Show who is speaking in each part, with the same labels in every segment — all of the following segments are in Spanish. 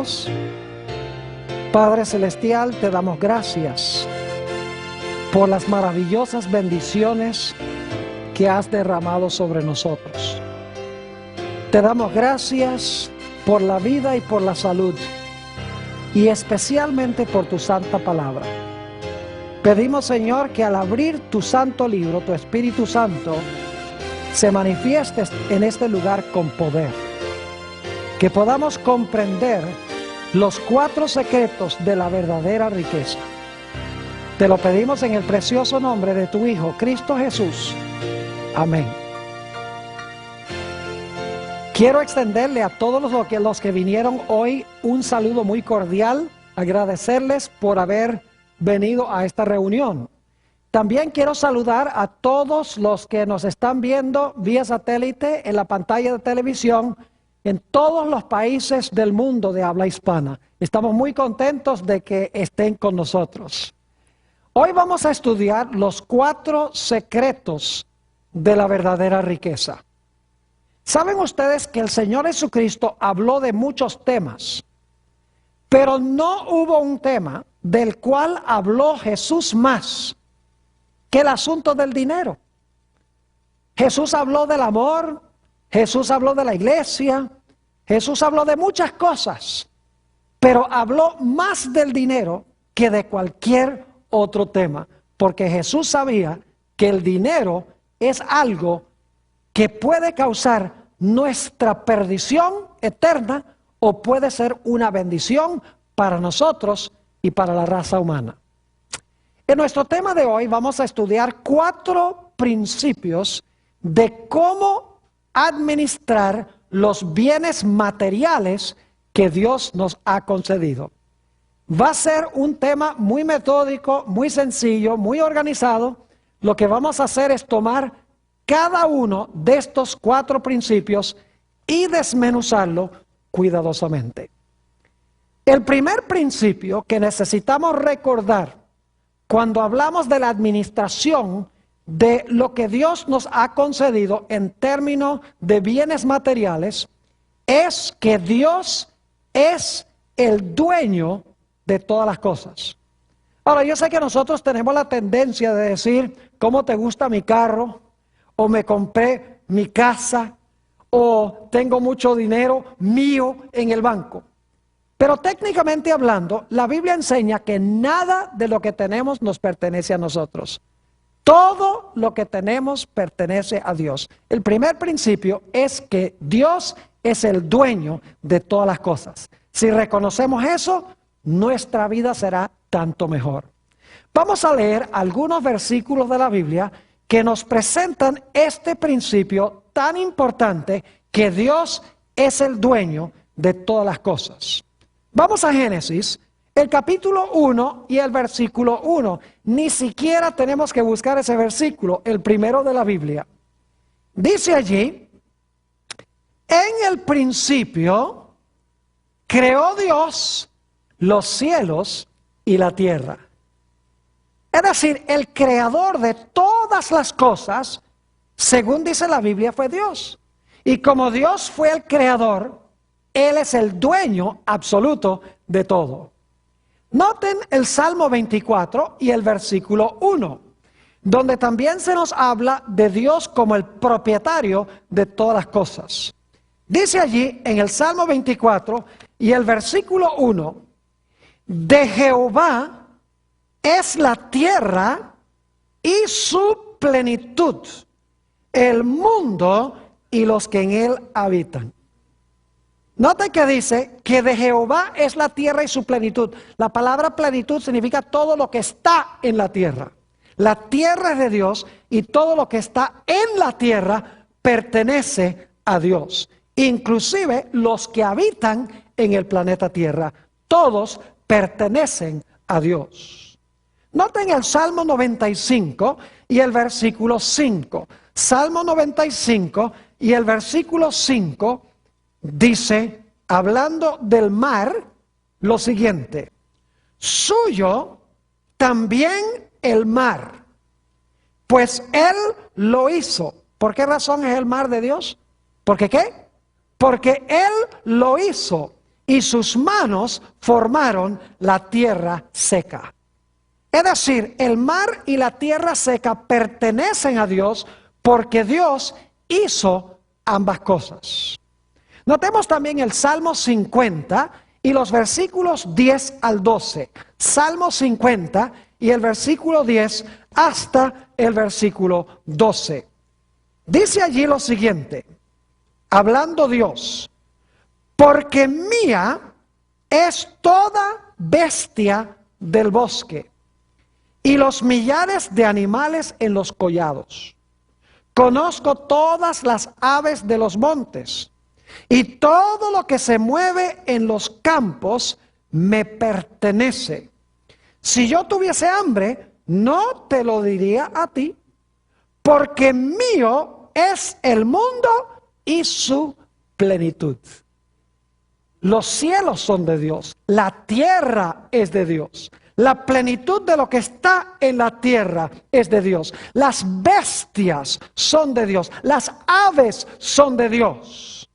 Speaker 1: Oremos. Padre Celestial, te damos gracias por las maravillosas bendiciones que has derramado sobre nosotros. Te damos gracias por la vida y por la salud, y especialmente por tu santa palabra. Pedimos, Señor, que al abrir tu santo libro, tu Espíritu Santo, se manifieste en este lugar con poder. Que podamos comprender los 4 secretos de la verdadera riqueza. Te lo pedimos en el precioso nombre de tu Hijo, Cristo Jesús. Amén. Quiero extenderle a todos los que vinieron hoy un saludo muy cordial, agradecerles por haber venido a esta reunión. También quiero saludar a todos los que nos están viendo vía satélite en la pantalla de televisión en todos los países del mundo de habla hispana. Estamos muy contentos de que estén con nosotros. Hoy vamos a estudiar los 4 secretos de la verdadera riqueza. ¿Saben ustedes que el Señor Jesucristo habló de muchos temas? Pero no hubo un tema del cual habló Jesús más que el asunto del dinero. Jesús habló del amor, Jesús habló de la iglesia, Jesús habló de muchas cosas, pero habló más del dinero que de cualquier otro tema, porque Jesús sabía que el dinero es algo que puede causar nuestra perdición eterna o puede ser una bendición para nosotros y para la raza humana. En nuestro tema de hoy vamos a estudiar 4 principios de cómo administrar los bienes materiales que Dios nos ha concedido. Va a ser un tema muy metódico, muy sencillo, muy organizado. Lo que vamos a hacer es tomar cada uno de estos 4 principios y desmenuzarlo cuidadosamente. El primer principio que necesitamos recordar cuando hablamos de la administración de lo que Dios nos ha concedido en términos de bienes materiales es que Dios es el dueño de todas las cosas. Ahora, yo sé que nosotros tenemos la tendencia de decir, ¿cómo te gusta mi carro? O me compré mi casa, o tengo mucho dinero mío en el banco. Pero técnicamente hablando, la Biblia enseña que nada de lo que tenemos nos pertenece a nosotros. Todo lo que tenemos pertenece a Dios. El primer principio es que Dios es el dueño de todas las cosas. Si reconocemos eso, nuestra vida será tanto mejor. Vamos a leer algunos versículos de la Biblia que nos presentan este principio tan importante, que Dios es el dueño de todas las cosas. Vamos a Génesis, el capítulo 1 y el versículo 1. Ni siquiera tenemos que buscar ese versículo, el primero de la Biblia. Dice allí, en el principio creó Dios los cielos y la tierra. Es decir, el creador de todas las cosas, según dice la Biblia, fue Dios. Y como Dios fue el creador, Él es el dueño absoluto de todo. Noten el Salmo 24 y el versículo 1, donde también se nos habla de Dios como el propietario de todas las cosas. Dice allí en el Salmo 24 y el versículo 1, de Jehová es la tierra y su plenitud, el mundo y los que en él habitan. Note que dice que de Jehová es la tierra y su plenitud. La palabra plenitud significa todo lo que está en la tierra. La tierra es de Dios y todo lo que está en la tierra pertenece a Dios. Inclusive los que habitan en el planeta Tierra, todos pertenecen a Dios. Noten el Salmo 95 y el versículo 5. Salmo 95 y el versículo 5 dice, hablando del mar, lo siguiente: suyo también el mar, pues Él lo hizo. ¿Por qué razón es el mar de Dios? ¿Porque qué? Porque Él lo hizo y sus manos formaron la tierra seca. Es decir, el mar y la tierra seca pertenecen a Dios porque Dios hizo ambas cosas. Notemos también el Salmo 50 y los versículos 10 al 12. Salmo 50 y el versículo 10 hasta el versículo 12. Dice allí lo siguiente, hablando Dios: porque mía es toda bestia del bosque y los millares de animales en los collados. Conozco todas las aves de los montes, y todo lo que se mueve en los campos me pertenece. Si yo tuviese hambre, no te lo diría a ti, porque mío es el mundo y su plenitud. Los cielos son de Dios, la tierra es de Dios. La plenitud de lo que está en la tierra es de Dios. Las bestias son de Dios. Las aves son de Dios.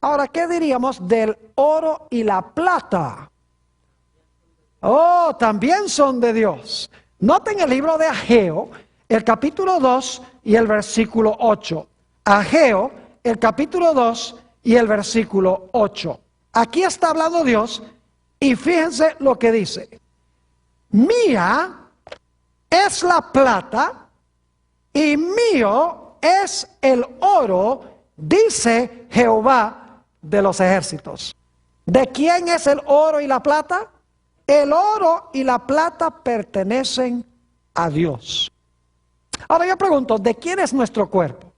Speaker 1: Ahora, ¿qué diríamos del oro y la plata? Oh, también son de Dios. Noten el libro de Ageo, el capítulo 2 y el versículo 8. Ageo, el capítulo 2 y el versículo 8. Aquí está hablando Dios y fíjense lo que dice. Mía es la plata y mío es el oro, dice Jehová de los ejércitos. ¿De quién es el oro y la plata? El oro y la plata pertenecen a Dios. Ahora yo pregunto, ¿de quién es nuestro cuerpo?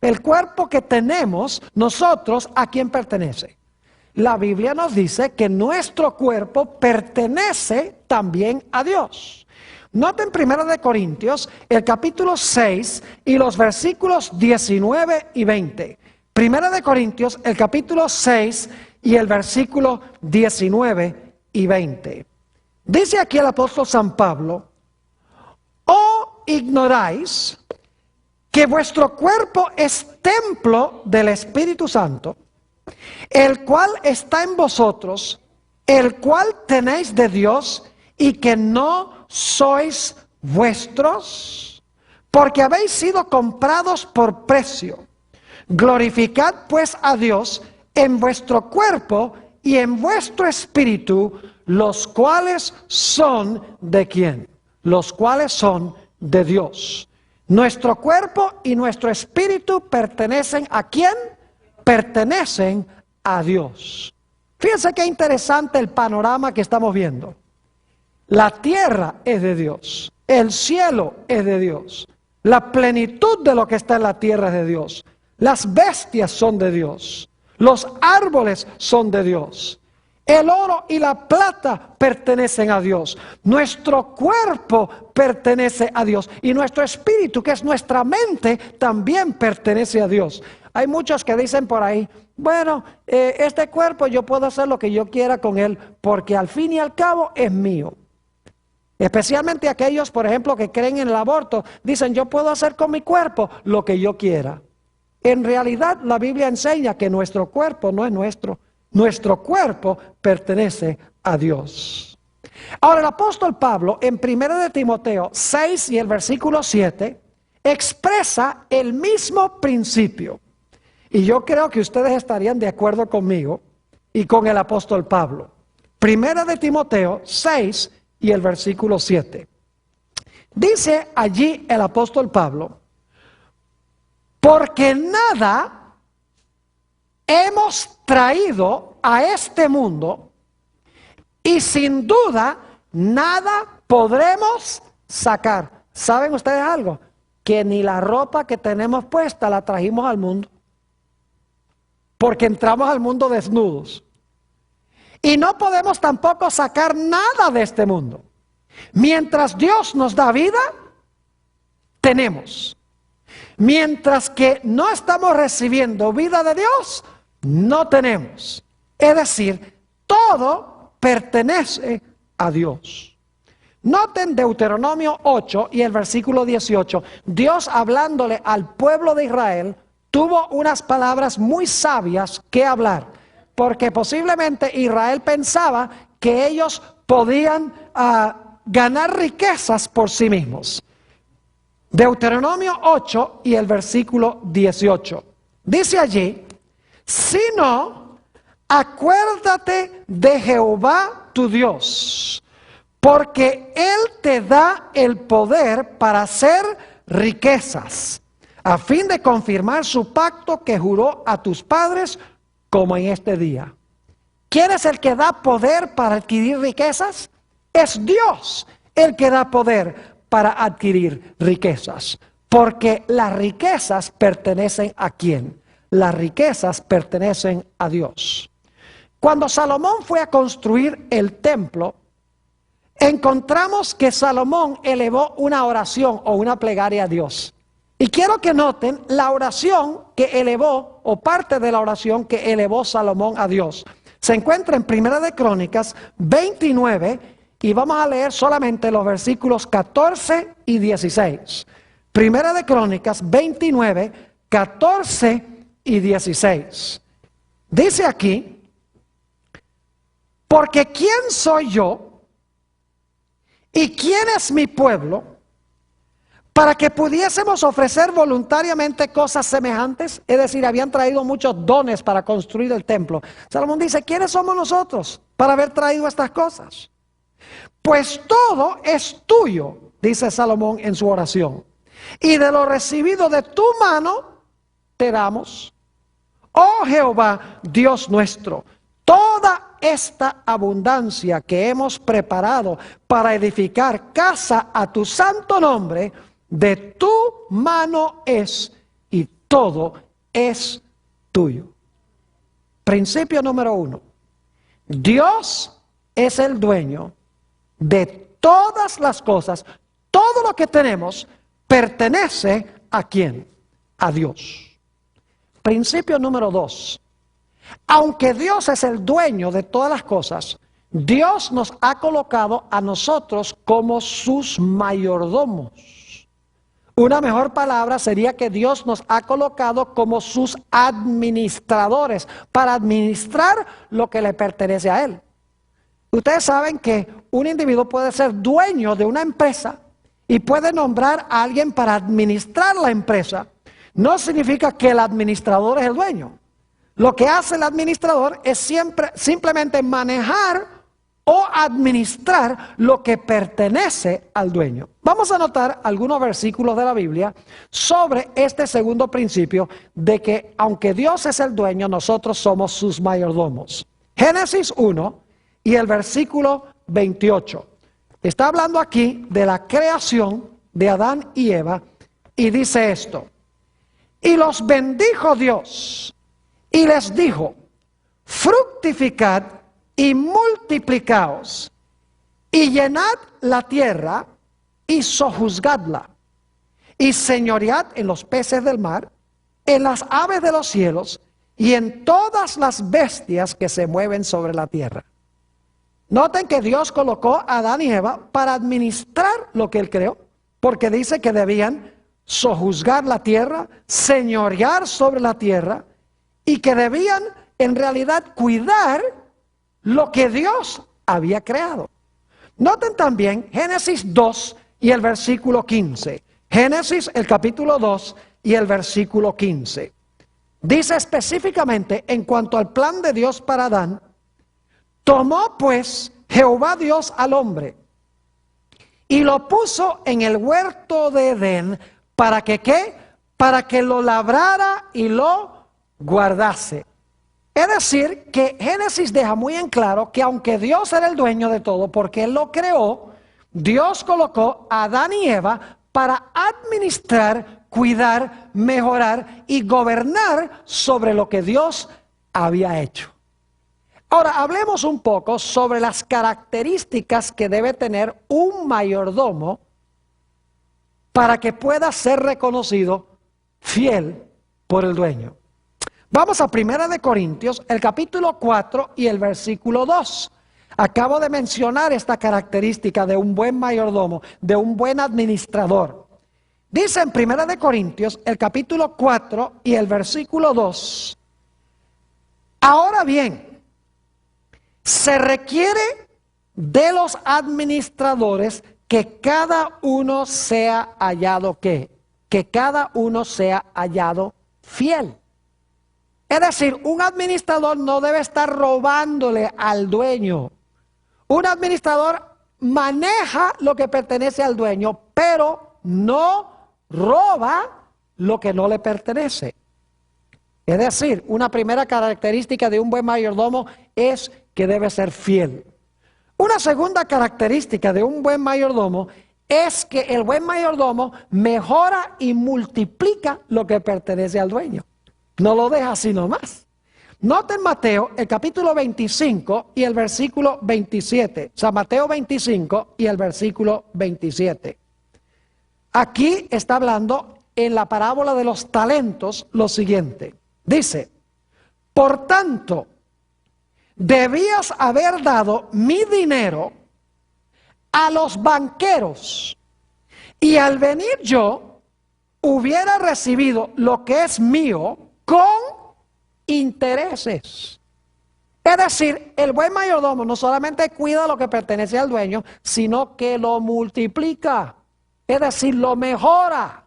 Speaker 1: El cuerpo que tenemos nosotros, ¿a quién pertenece? La Biblia nos dice que nuestro cuerpo pertenece también a Dios. Noten 1 Corintios, el capítulo 6 y los versículos 19 y 20. 1 Corintios, el capítulo 6 y el versículo 19 y 20. Dice aquí el apóstol San Pablo: ¿o ignoráis que vuestro cuerpo es templo del Espíritu Santo, el cual está en vosotros, el cual tenéis de Dios, y que no sois vuestros? Porque habéis sido comprados por precio. Glorificad pues a Dios en vuestro cuerpo y en vuestro espíritu, los cuales son ¿de quién? Los cuales son de Dios. Nuestro cuerpo y nuestro espíritu pertenecen ¿a quién? Pertenecen a Dios. Fíjense qué interesante el panorama que estamos viendo. La tierra es de Dios, el cielo es de Dios, la plenitud de lo que está en la tierra es de Dios, las bestias son de Dios, los árboles son de Dios, el oro y la plata pertenecen a Dios, nuestro cuerpo pertenece a Dios y nuestro espíritu, que es nuestra mente, también pertenece a Dios. Hay muchos que dicen por ahí: bueno, este cuerpo yo puedo hacer lo que yo quiera con él, porque al fin y al cabo es mío. Especialmente aquellos, por ejemplo, que creen en el aborto, dicen: yo puedo hacer con mi cuerpo lo que yo quiera. En realidad, la Biblia enseña que nuestro cuerpo no es nuestro. Nuestro cuerpo pertenece a Dios. Ahora, el apóstol Pablo, en 1 Timoteo 6 y el versículo 7, expresa el mismo principio. Y yo creo que ustedes estarían de acuerdo conmigo y con el apóstol Pablo. 1 Timoteo 6 y el versículo 7. Dice allí el apóstol Pablo: porque nada hemos traído a este mundo y sin duda nada podremos sacar. ¿Saben ustedes algo? Que ni la ropa que tenemos puesta la trajimos al mundo, porque entramos al mundo desnudos. Y no podemos tampoco sacar nada de este mundo. Mientras Dios nos da vida, tenemos. Mientras que no estamos recibiendo vida de Dios, no tenemos. Es decir, todo pertenece a Dios. Noten Deuteronomio 8 y el versículo 18. Dios, hablándole al pueblo de Israel, tuvo unas palabras muy sabias que hablar. porque posiblemente Israel pensaba que ellos podían ganar riquezas por sí mismos. Deuteronomio 8 y el versículo 18. Dice allí, si no, acuérdate de Jehová tu Dios, porque Él te da el poder para hacer riquezas, a fin de confirmar su pacto que juró a tus padres, como en este día. ¿Quién es el que da poder para adquirir riquezas? Es Dios el que da poder para adquirir riquezas. Porque las riquezas pertenecen ¿a quién? Las riquezas pertenecen a Dios. Cuando Salomón fue a construir el templo, encontramos que Salomón elevó una oración o una plegaria a Dios. Y quiero que noten la oración que elevó, o parte de la oración que elevó Salomón a Dios. Se encuentra en Primera de Crónicas 29 y vamos a leer solamente los versículos 14 y 16. Primera de Crónicas 29, 14 y 16. Dice aquí, porque ¿quién soy yo y quién es mi pueblo para que pudiésemos ofrecer voluntariamente cosas semejantes? Es decir, habían traído muchos dones para construir el templo. Salomón dice, ¿quiénes somos nosotros para haber traído estas cosas? Pues todo es tuyo, dice Salomón en su oración, y de lo recibido de tu mano te damos, oh Jehová, Dios nuestro, toda esta abundancia que hemos preparado para edificar casa a tu santo nombre, de tu mano es, y todo es tuyo. Principio número 1. Dios es el dueño de todas las cosas. Todo lo que tenemos pertenece ¿a quién? A Dios. Principio número 2. Aunque Dios es el dueño de todas las cosas, Dios nos ha colocado a nosotros como sus mayordomos. Una mejor palabra sería que Dios nos ha colocado como sus administradores para administrar lo que le pertenece a Él. Ustedes saben que un individuo puede ser dueño de una empresa y puede nombrar a alguien para administrar la empresa. No significa que el administrador es el dueño. Lo que hace el administrador es simplemente manejar o administrar lo que pertenece al dueño. Vamos a notar algunos versículos de la Biblia sobre este segundo principio de que aunque Dios es el dueño, nosotros somos sus mayordomos. Génesis 1 y el versículo 28. Está hablando aquí de la creación de Adán y Eva y dice esto. Y los bendijo Dios y les dijo, fructificad y multiplicaos, y llenad la tierra, y sojuzgadla, y señoread en los peces del mar, en las aves de los cielos, y en todas las bestias que se mueven sobre la tierra. Noten que Dios colocó a Adán y Eva para administrar lo que Él creó, porque dice que debían sojuzgar la tierra, señorear sobre la tierra, y que debían en realidad cuidar lo que Dios había creado. Noten también Génesis 2 y el versículo 15. Génesis el capítulo 2 y el versículo 15. Dice específicamente en cuanto al plan de Dios para Adán, tomó pues Jehová Dios al hombre y lo puso en el huerto de Edén para que ¿qué? Para que lo labrara y lo guardase. Es decir, que Génesis deja muy en claro que aunque Dios era el dueño de todo, porque Él lo creó, Dios colocó a Adán y Eva para administrar, cuidar, mejorar y gobernar sobre lo que Dios había hecho. Ahora, hablemos un poco sobre las características que debe tener un mayordomo para que pueda ser reconocido fiel por el dueño. Vamos a Primera de Corintios, el capítulo 4 y el versículo 2. Acabo de mencionar esta característica de un buen mayordomo, de un buen administrador. Dice en Primera de Corintios, el capítulo 4 y el versículo 2. Ahora bien, Se requiere de los administradores que cada uno sea hallado ¿qué? Que cada uno sea hallado fiel. Es decir, un administrador no debe estar robándole al dueño. Un administrador maneja lo que pertenece al dueño, pero no roba lo que no le pertenece. Es decir, una primera característica de un buen mayordomo es que debe ser fiel. Una segunda característica de un buen mayordomo es que el buen mayordomo mejora y multiplica lo que pertenece al dueño. No lo deja así nomás. Noten Mateo, el capítulo 25 y el versículo 27. San Mateo 25 y el versículo 27. Aquí está hablando en la parábola de los talentos lo siguiente. Dice, por tanto, debías haber dado mi dinero a los banqueros, y al venir yo hubiera recibido lo que es mío con intereses. Es decir, el buen mayordomo no solamente cuida lo que pertenece al dueño, sino que lo multiplica. Es decir, lo mejora.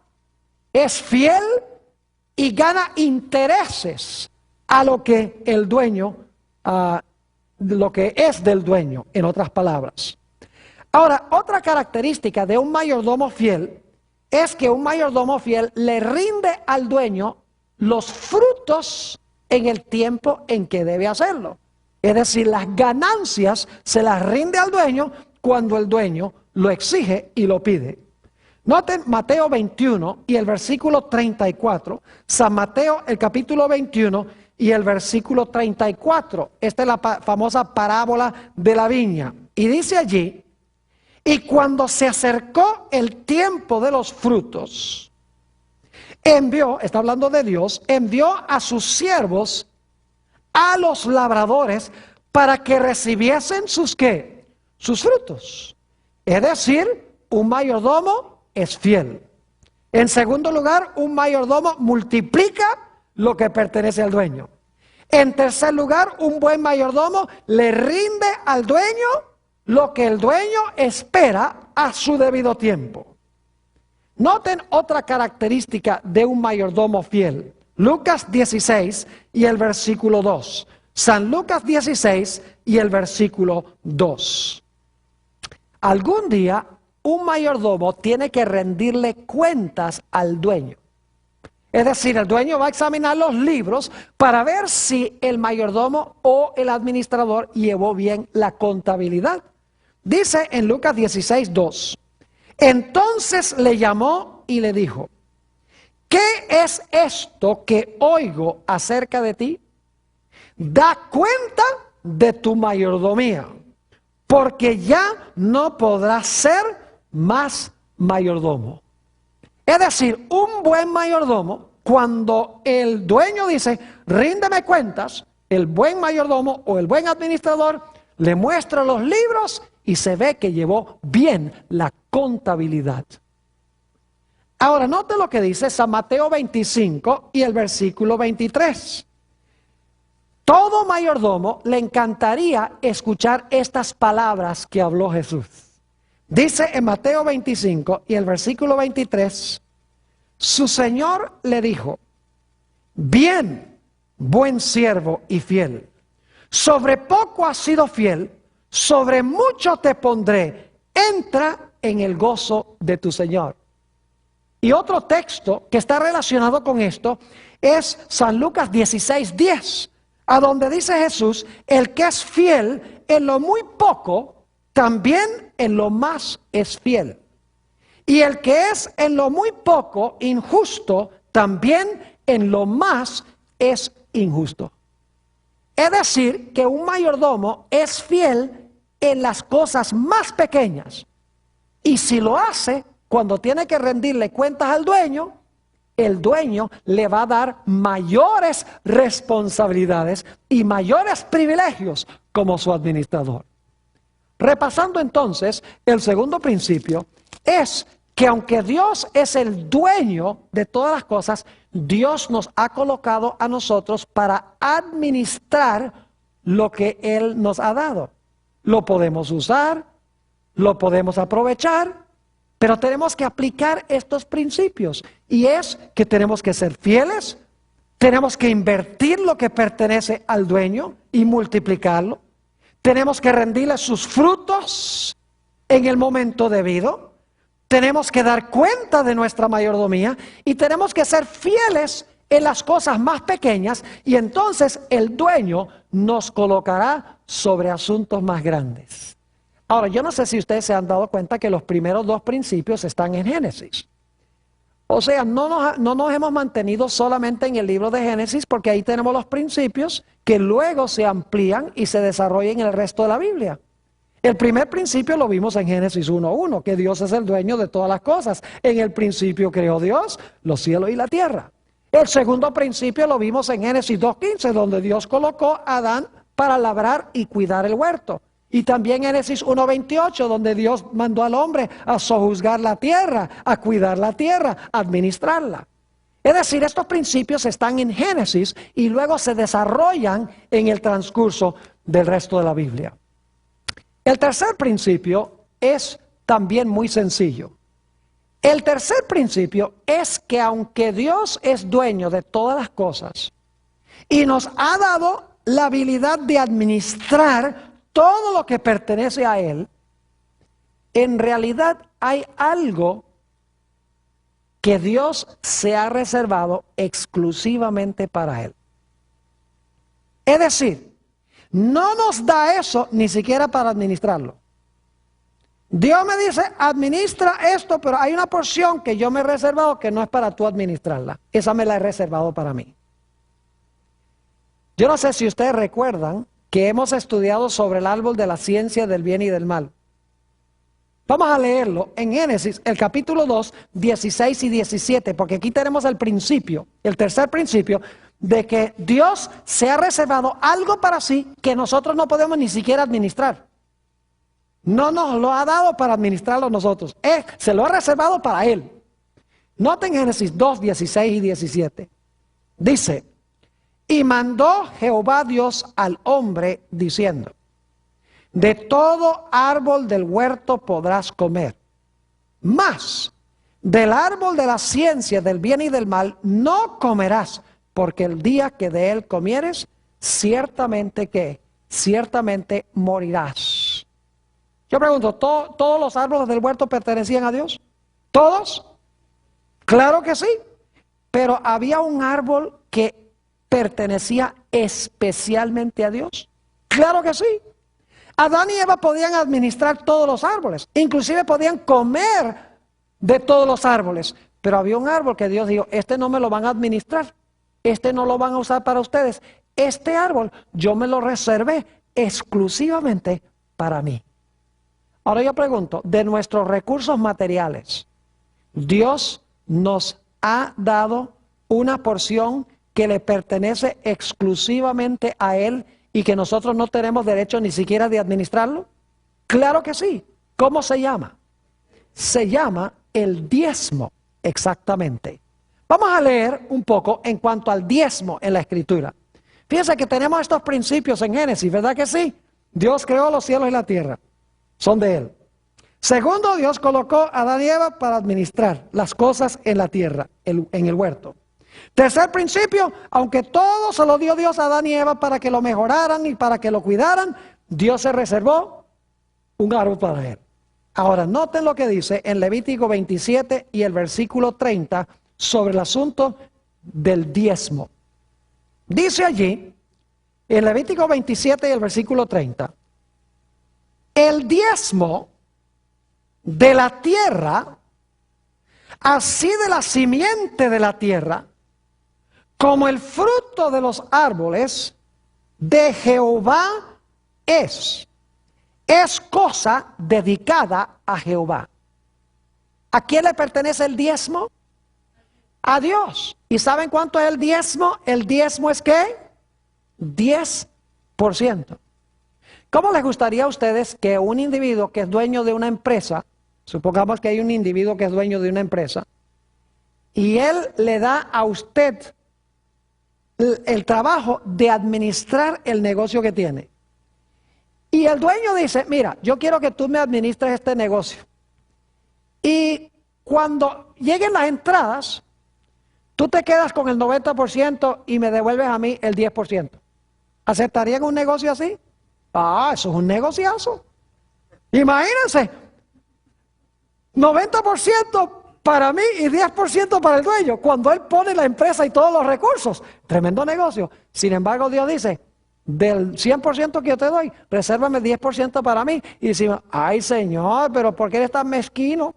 Speaker 1: Es fiel y gana intereses a lo que el dueño, lo que es del dueño, en otras palabras. Ahora, otra característica de un mayordomo fiel es que un mayordomo fiel le rinde al dueño los frutos en el tiempo en que debe hacerlo. Es decir, las ganancias se las rinde al dueño cuando el dueño lo exige y lo pide. Noten Mateo 21 y el versículo 34, San Mateo el capítulo 21 y el versículo 34. Esta es la famosa parábola de la viña. Y dice allí, y cuando se acercó el tiempo de los frutos, envió, está hablando de Dios, envió a sus siervos, a los labradores, para que recibiesen sus ¿qué? Sus frutos. Es decir, un mayordomo es fiel. En segundo lugar, un mayordomo multiplica lo que pertenece al dueño. En tercer lugar, un buen mayordomo le rinde al dueño lo que el dueño espera a su debido tiempo. Noten otra característica de un mayordomo fiel. Lucas 16 y el versículo 2. San Lucas 16 y el versículo 2. Algún día un mayordomo tiene que rendirle cuentas al dueño. Es decir, el dueño va a examinar los libros para ver si el mayordomo o el administrador llevó bien la contabilidad. Dice en Lucas 16, 2. Entonces le llamó y le dijo, ¿qué es esto que oigo acerca de ti? Da cuenta de tu mayordomía, porque ya no podrás ser más mayordomo. Es decir, un buen mayordomo, cuando el dueño dice, ríndeme cuentas, el buen mayordomo o el buen administrador le muestra los libros y se ve que llevó bien la contabilidad. Ahora, note lo que dice San Mateo 25 y el versículo 23. Todo mayordomo le encantaría escuchar estas palabras que habló Jesús. Dice en Mateo 25 y el versículo 23, su Señor le dijo, bien, buen siervo y fiel, sobre poco has sido fiel, sobre mucho te pondré, entra en el gozo de tu Señor. Y otro texto que está relacionado con esto es San Lucas 16, 10, a donde dice Jesús, el que es fiel en lo muy poco, también en lo más es fiel. Y el que es en lo muy poco injusto, también en lo más es injusto. Es decir, que un mayordomo es fiel en las cosas más pequeñas. Y si lo hace, cuando tiene que rendirle cuentas al dueño, el dueño le va a dar mayores responsabilidades y mayores privilegios como su administrador. Repasando entonces, el segundo principio es que aunque Dios es el dueño de todas las cosas, Dios nos ha colocado a nosotros para administrar lo que Él nos ha dado. Lo podemos usar, lo podemos aprovechar, pero tenemos que aplicar estos principios. Y es que tenemos que ser fieles, tenemos que invertir lo que pertenece al dueño y multiplicarlo. Tenemos que rendirle sus frutos en el momento debido. Tenemos que dar cuenta de nuestra mayordomía y tenemos que ser fieles en las cosas más pequeñas, y entonces el dueño nos colocará sobre asuntos más grandes. Ahora, yo no sé si ustedes se han dado cuenta que los primeros dos principios están en Génesis. O sea, no nos hemos mantenido solamente en el libro de Génesis, porque ahí tenemos los principios que luego se amplían y se desarrollan en el resto de la Biblia. El primer principio lo vimos en Génesis 1:1, que Dios es el dueño de todas las cosas. En el principio creó Dios los cielos y la tierra. El segundo principio lo vimos en Génesis 2:15, donde Dios colocó a Adán para labrar y cuidar el huerto. Y también Génesis 1:28, donde Dios mandó al hombre a sojuzgar la tierra, a cuidar la tierra, a administrarla. Es decir, estos principios están en Génesis y luego se desarrollan en el transcurso del resto de la Biblia. El tercer principio es también muy sencillo. El tercer principio es que aunque Dios es dueño de todas las cosas y nos ha dado la habilidad de administrar todo lo que pertenece a Él, en realidad hay algo que Dios se ha reservado exclusivamente para Él. Es decir, no nos da eso ni siquiera para administrarlo. Dios me dice, administra esto, pero hay una porción que yo me he reservado que no es para tú administrarla. Esa me la he reservado para mí. Yo no sé si ustedes recuerdan que hemos estudiado sobre el árbol de la ciencia del bien y del mal. Vamos a leerlo en Génesis, el capítulo 2, 16 y 17, porque aquí tenemos el principio, el tercer principio, de que Dios se ha reservado algo para sí que nosotros no podemos ni siquiera administrar. No nos lo ha dado para administrarlo nosotros. Se lo ha reservado para Él. Noten Génesis 2, 16 y 17. Dice, y mandó Jehová Dios al hombre diciendo, de todo árbol del huerto podrás comer, mas del árbol de la ciencia del bien y del mal no comerás, porque el día que de él comieres, ciertamente morirás. Yo pregunto, ¿todos los árboles del huerto pertenecían a Dios? ¿Todos? Claro que sí, pero había un árbol que pertenecía especialmente a Dios. Claro que sí. Adán y Eva podían administrar todos los árboles, inclusive podían comer de todos los árboles, pero había un árbol que Dios dijo, este no me lo van a administrar, este no lo van a usar para ustedes, este árbol yo me lo reservé exclusivamente para mí. Ahora yo pregunto, de nuestros recursos materiales, Dios nos ha dado una porción que le pertenece exclusivamente a Él y que nosotros no tenemos derecho ni siquiera de administrarlo. Claro que sí. ¿Cómo se llama? Se llama el diezmo, exactamente. Vamos a leer un poco en cuanto al diezmo en la Escritura. Fíjense que tenemos estos principios en Génesis, ¿verdad que sí? Dios creó los cielos y la tierra, son de Él. Segundo, Dios colocó a Adán y Eva para administrar las cosas en la tierra, en el huerto. Tercer principio, aunque todo se lo dio Dios a Adán y Eva para que lo mejoraran y para que lo cuidaran, Dios se reservó un árbol para Él. Ahora, noten lo que dice en Levítico 27 y el versículo 30 sobre el asunto del diezmo. Dice allí, en Levítico 27 y el versículo 30, el diezmo de la tierra, así de la simiente de la tierra, como el fruto de los árboles, de Jehová es cosa dedicada a Jehová. ¿A quién le pertenece el diezmo? A Dios. ¿Y saben cuánto es el diezmo? El diezmo es ¿qué? 10%. ¿Cómo les gustaría a ustedes que un individuo que es dueño de una empresa, supongamos que hay un individuo que es dueño de una empresa, y él le da a usted el trabajo de administrar el negocio que tiene. Y el dueño dice, mira, yo quiero que tú me administres este negocio. Y cuando lleguen las entradas, tú te quedas con el 90% y me devuelves a mí el 10%. ¿Aceptarían un negocio así? Ah, eso es un negociazo. Imagínense, 90% para mí y 10% para el dueño, cuando él pone la empresa y todos los recursos. Tremendo negocio. Sin embargo, Dios dice, del 100% que yo te doy, resérvame 10% para mí. Y decimos, ay Señor, pero ¿por qué eres tan mezquino?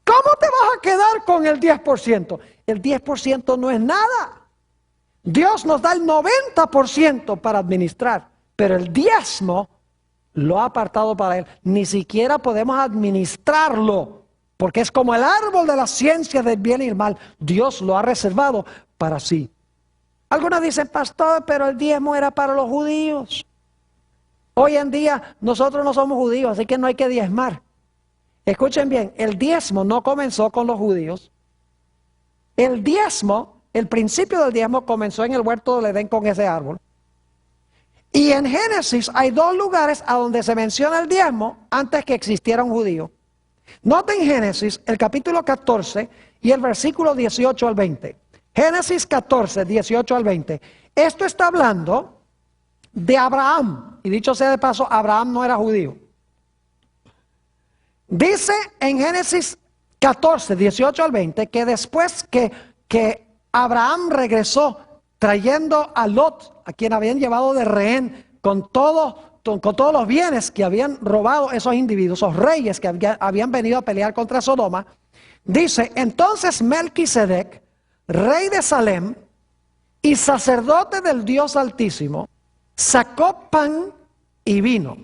Speaker 1: ¿Cómo te vas a quedar con el 10%? El 10% no es nada. Dios nos da el 90% para administrar, pero el diezmo lo ha apartado para Él. Ni siquiera podemos administrarlo, porque es como el árbol de la ciencia del bien y el mal. Dios lo ha reservado para sí. Algunos dicen, pastor, pero el diezmo era para los judíos. Hoy en día nosotros no somos judíos, así que no hay que diezmar. Escuchen bien, el diezmo no comenzó con los judíos. El diezmo, el principio del diezmo comenzó en el huerto del Edén con ese árbol. Y en Génesis hay dos lugares a donde se menciona el diezmo antes que existiera un judío. Noten Génesis, el capítulo 14 y el versículo 18 al 20. Génesis 14, 18 al 20. Esto está hablando de Abraham. Y dicho sea de paso, Abraham no era judío. Dice en Génesis 14, 18 al 20, que después que Abraham regresó trayendo a Lot, a quien habían llevado de rehén, con todos los bienes que habían robado esos individuos, esos reyes que habían venido a pelear contra Sodoma, dice, entonces Melquisedec, rey de Salem y sacerdote del Dios Altísimo, sacó pan y vino.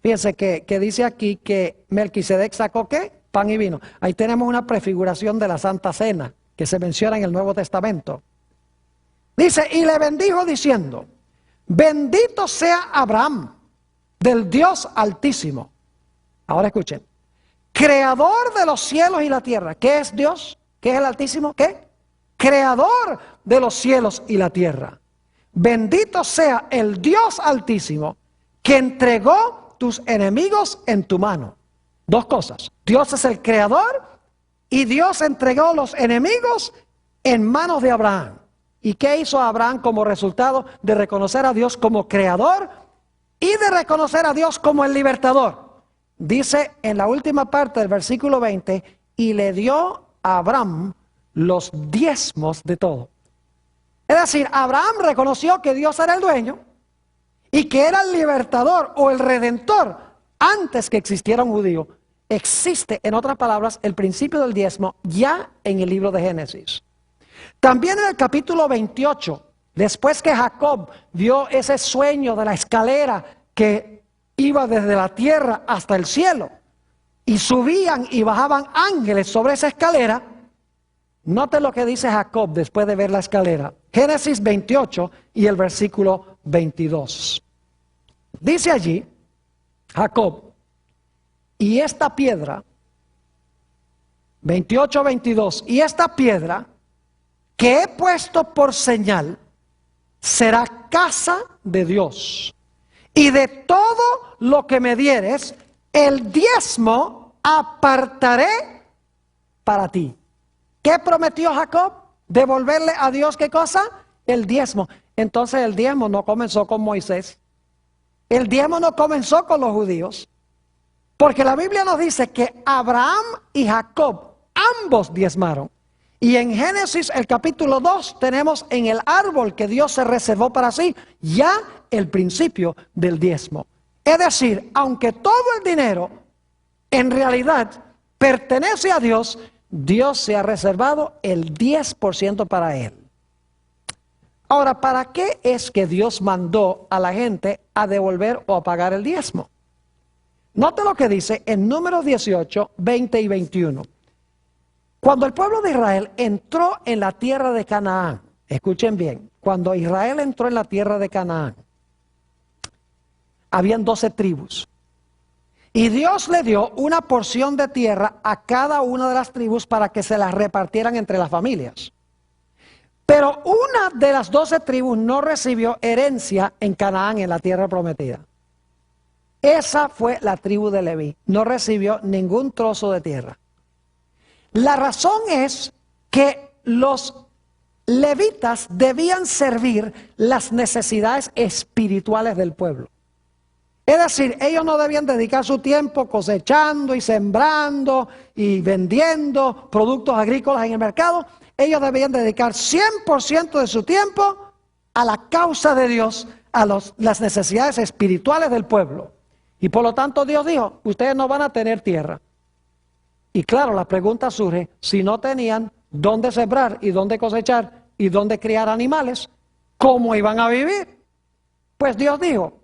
Speaker 1: Fíjense que dice aquí que Melquisedec sacó ¿qué? Pan y vino. Ahí tenemos una prefiguración de la Santa Cena que se menciona en el Nuevo Testamento. Dice, y le bendijo diciendo, bendito sea Abraham del Dios Altísimo. Ahora escuchen, creador de los cielos y la tierra. ¿Qué es Dios? ¿Qué es el Altísimo? ¿Qué? Creador de los cielos y la tierra. Bendito sea el Dios Altísimo que entregó tus enemigos en tu mano. Dos cosas. Dios es el creador y Dios entregó los enemigos en manos de Abraham. ¿Y qué hizo Abraham como resultado de reconocer a Dios como creador y de reconocer a Dios como el libertador? Dice en la última parte del versículo 20, y le dio a Abraham los diezmos de todo. Es decir, Abraham reconoció que Dios era el dueño y que era el libertador o el redentor antes que existiera un judío. Existe, en otras palabras, el principio del diezmo ya en el libro de Génesis. También en el capítulo 28, después que Jacob vio ese sueño de la escalera que iba desde la tierra hasta el cielo, y subían y bajaban ángeles sobre esa escalera, note lo que dice Jacob después de ver la escalera. Génesis 28 y el versículo 22. Dice allí, Jacob, y esta piedra, 28-22, y esta piedra que he puesto por señal, será casa de Dios. Y de todo lo que me dieres, el diezmo apartaré para ti. ¿Qué prometió Jacob? ¿Devolverle a Dios qué cosa? El diezmo. Entonces el diezmo no comenzó con Moisés. El diezmo no comenzó con los judíos. Porque la Biblia nos dice que Abraham y Jacob ambos diezmaron. Y en Génesis el capítulo 2 tenemos en el árbol que Dios se reservó para sí ya el principio del diezmo. Es decir, aunque todo el dinero en realidad pertenece a Dios, Dios se ha reservado el 10% para él. Ahora, ¿para qué es que Dios mandó a la gente a devolver o a pagar el diezmo? Note lo que dice en Números 18, 20 y 21. Cuando el pueblo de Israel entró en la tierra de Canaán, escuchen bien, cuando Israel entró en la tierra de Canaán, habían 12 tribus. Y Dios le dio una porción de tierra a cada una de las tribus para que se las repartieran entre las familias. Pero una de las 12 tribus no recibió herencia en Canaán, en la tierra prometida. Esa fue la tribu de Leví. No recibió ningún trozo de tierra. La razón es que los levitas debían servir las necesidades espirituales del pueblo. Es decir, ellos no debían dedicar su tiempo cosechando y sembrando y vendiendo productos agrícolas en el mercado. Ellos debían dedicar 100% de su tiempo a la causa de Dios, a las necesidades espirituales del pueblo. Y por lo tanto Dios dijo, ustedes no van a tener tierra. Y claro, la pregunta surge, si no tenían dónde sembrar y dónde cosechar y dónde criar animales, ¿cómo iban a vivir? Pues Dios dijo,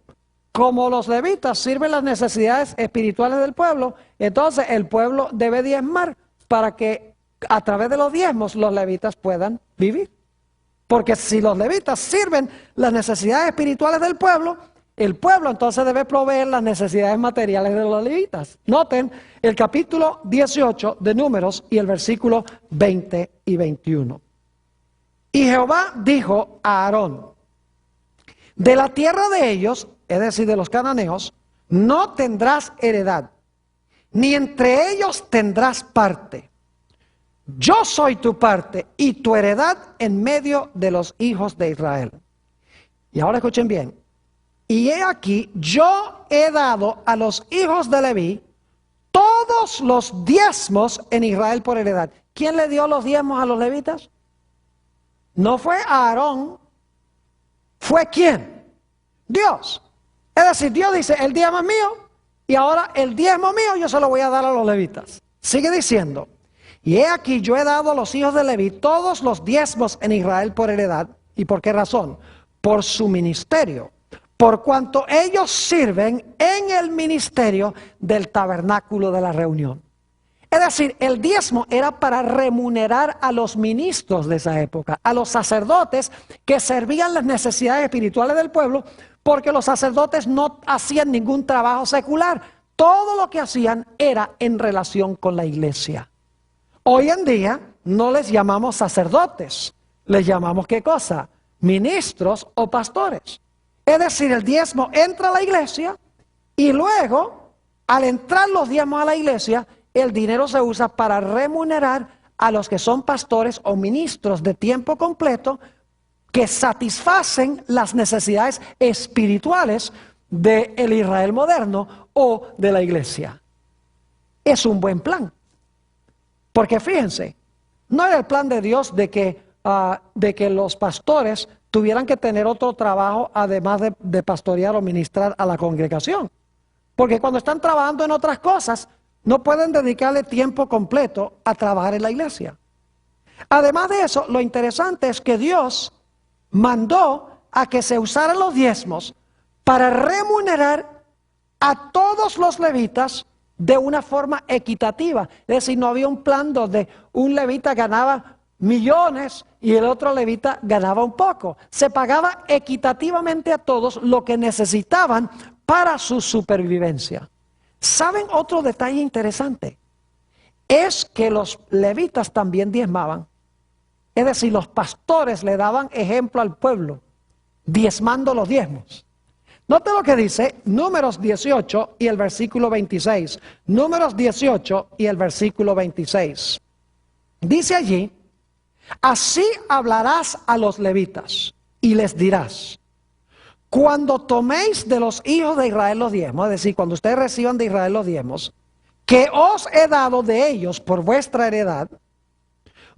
Speaker 1: como los levitas sirven las necesidades espirituales del pueblo, entonces el pueblo debe diezmar para que a través de los diezmos los levitas puedan vivir. Porque si los levitas sirven las necesidades espirituales del pueblo, el pueblo entonces debe proveer las necesidades materiales de los levitas. Noten el capítulo 18 de Números y el versículo 20 y 21. Y Jehová dijo a Aarón, de la tierra de ellos, es decir, de los cananeos, no tendrás heredad, ni entre ellos tendrás parte. Yo soy tu parte y tu heredad en medio de los hijos de Israel. Y ahora escuchen bien. Y he aquí, yo he dado a los hijos de Leví todos los diezmos en Israel por heredad. ¿Quién le dio los diezmos a los levitas? No fue Aarón. ¿Fue quién? Dios. Es decir, Dios dice, el diezmo es mío y ahora el diezmo mío yo se lo voy a dar a los levitas. Sigue diciendo, y he aquí, yo he dado a los hijos de Leví todos los diezmos en Israel por heredad. ¿Y por qué razón? Por su ministerio. Por cuanto ellos sirven en el ministerio del tabernáculo de la reunión. Es decir, el diezmo era para remunerar a los ministros de esa época, a los sacerdotes que servían las necesidades espirituales del pueblo, porque los sacerdotes no hacían ningún trabajo secular. Todo lo que hacían era en relación con la iglesia. Hoy en día no les llamamos sacerdotes, les llamamos ¿qué cosa? Ministros o pastores. Es decir, el diezmo entra a la iglesia y luego, al entrar los diezmos a la iglesia, el dinero se usa para remunerar a los que son pastores o ministros de tiempo completo que satisfacen las necesidades espirituales del Israel moderno o de la iglesia. Es un buen plan. Porque fíjense, no era el plan de Dios de que los pastores tuvieran que tener otro trabajo además de pastorear o ministrar a la congregación. Porque cuando están trabajando en otras cosas, no pueden dedicarle tiempo completo a trabajar en la iglesia. Además de eso, lo interesante es que Dios mandó a que se usaran los diezmos para remunerar a todos los levitas de una forma equitativa. Es decir, no había un plan donde un levita ganaba millones y el otro levita ganaba un poco. Se pagaba equitativamente a todos lo que necesitaban para su supervivencia. ¿Saben otro detalle interesante? Es que los levitas también diezmaban. Es decir, los pastores le daban ejemplo al pueblo, diezmando los diezmos. Note lo que dice Números 18 y el versículo 26. Números 18 y el versículo 26. Dice allí, así hablarás a los levitas y les dirás, cuando toméis de los hijos de Israel los diezmos, es decir, cuando ustedes reciban de Israel los diezmos, que os he dado de ellos por vuestra heredad,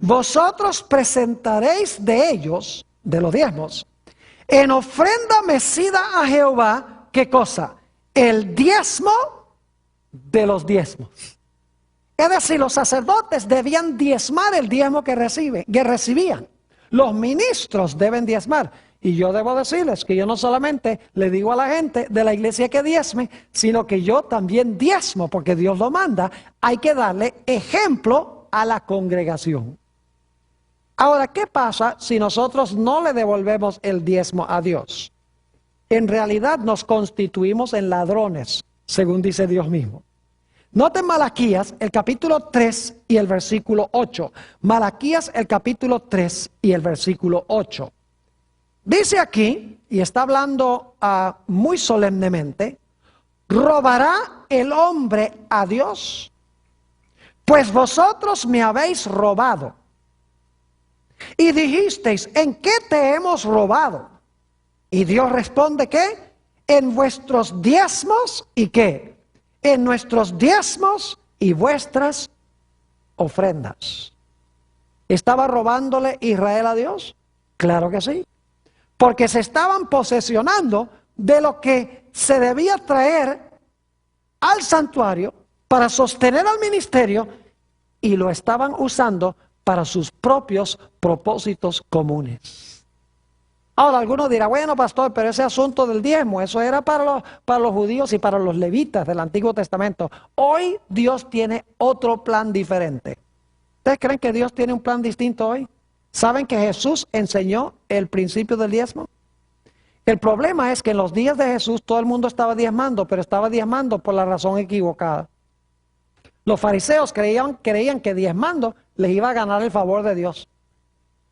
Speaker 1: vosotros presentaréis de ellos, de los diezmos, en ofrenda mecida a Jehová, ¿qué cosa? El diezmo de los diezmos. Es decir, los sacerdotes debían diezmar el diezmo que recibían. Los ministros deben diezmar. Y yo debo decirles que yo no solamente le digo a la gente de la iglesia que diezme, sino que yo también diezmo, porque Dios lo manda. Hay que darle ejemplo a la congregación. Ahora, ¿qué pasa si nosotros no le devolvemos el diezmo a Dios? En realidad nos constituimos en ladrones, según dice Dios mismo. Noten Malaquías, el capítulo 3 y el versículo 8. Malaquías, el capítulo 3 y el versículo 8. Dice aquí, y está hablando muy solemnemente, ¿robará el hombre a Dios? Pues vosotros me habéis robado. Y dijisteis, ¿en qué te hemos robado? Y Dios responde, ¿qué? En vuestros diezmos, ¿y qué? En nuestros diezmos y vuestras ofrendas. ¿Estaba robándole Israel a Dios? Claro que sí. Porque se estaban posesionando de lo que se debía traer al santuario para sostener al ministerio y lo estaban usando para sus propios propósitos comunes. Ahora, algunos dirán, bueno, pastor, pero ese asunto del diezmo, eso era para los judíos y para los levitas del Antiguo Testamento. Hoy Dios tiene otro plan diferente. ¿Ustedes creen que Dios tiene un plan distinto hoy? ¿Saben que Jesús enseñó el principio del diezmo? El problema es que en los días de Jesús todo el mundo estaba diezmando, pero estaba diezmando por la razón equivocada. Los fariseos creían que diezmando les iba a ganar el favor de Dios.